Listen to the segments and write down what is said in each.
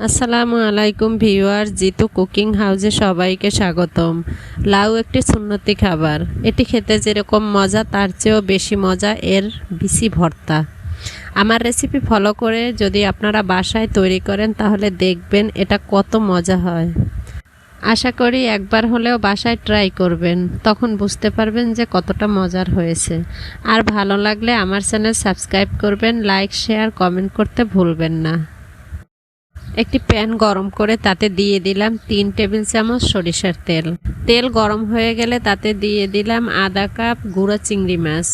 আসসালামু আলাইকুম viewer, Jitu cooking হাউসে সবাইকে স্বাগতম। লাউ একটি সুন্নতি খাবার। এটি খেতে যেরকম মজা তার চেয়েও বেশি মজা এর বিচি ভর্তা। আমার রেসিপি ফলো করে যদি আপনারা বাসায় তৈরি করেন তাহলে দেখবেন এটা কত মজা হয়। আশা করি একবার হলেও বাসায় ট্রাই করবেন, তখন বুঝতে পারবেন যে কতটা মজার হয়েছে। আর ভালো লাগলে আমার চ্যানেল সাবস্ক্রাইব করবেন, লাইক শেয়ার কমেন্ট করতে ভুলবেন না। একটি প্যান গরম করে তাতে দিয়ে দিলাম 3 টেবিল চামচ সরিষার তেল। তেল গরম হয়ে গেলে তাতে দিয়ে দিলাম আধা কাপ গুঁড়া চিংড়ি মাছ।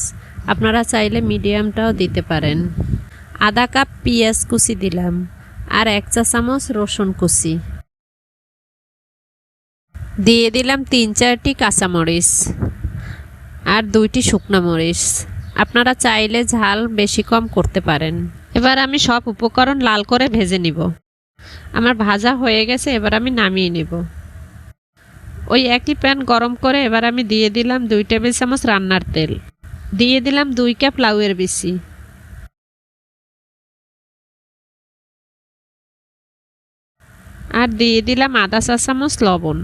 আপনারা চাইলে মিডিয়ামটাও দিতে পারেন। আধা কাপ পেঁয়াজ কুচি দিলাম আর 1 চা চামচ রসুন কুচি। দিয়ে দিলাম 3-4টি কাঁচামরিচ আর 2টি শুকনো মরিচ। আপনারা চাইলে ঝাল বেশি কম করতে পারেন। এবার আমি সব উপকরণ লাল করে ভেজে নিব। আমার ভাজা হয়ে গেছে, এবার আমি নামিয়ে নেব। ওই একই প্যান গরম করে এবার আমি দিয়ে দিলাম 2 টেবিল চামচ রান্নার তেল। দিয়ে দিলাম 2 কাপ লাউয়ের বিচি। আর দিয়ে দিলাম আধা চা চামচ লবণ।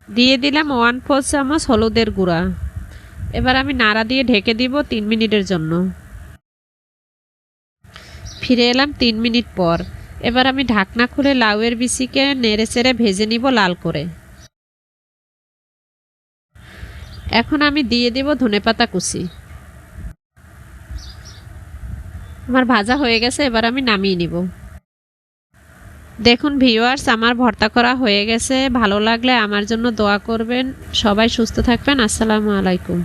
দিয়ে দিলাম 1/4 চামচ হলুদের গুঁড়া। এবার আমি নাড়া দিয়ে ঢেকে দিব 3 মিনিটের জন্য। ফিরে এলাম 3 মিনিট পর। এবার আমি ঢাকনা খুলে লাউয়ের বিচিকে নেড়ে চেড়ে ভেজে নিব লাল করে। এখন আমি দিয়ে দিব ধনেপাতা কুচি। আমার ভাজা হয়ে গেছে, এবার আমি নামিয়ে নিব। দেখুন ভিউয়ার্স, আমার ভর্তা করা হয়ে গেছে। ভালো লাগলে আমার জন্য দোয়া করবেন। সবাই সুস্থ থাকবেন। আসসালামু আলাইকুম।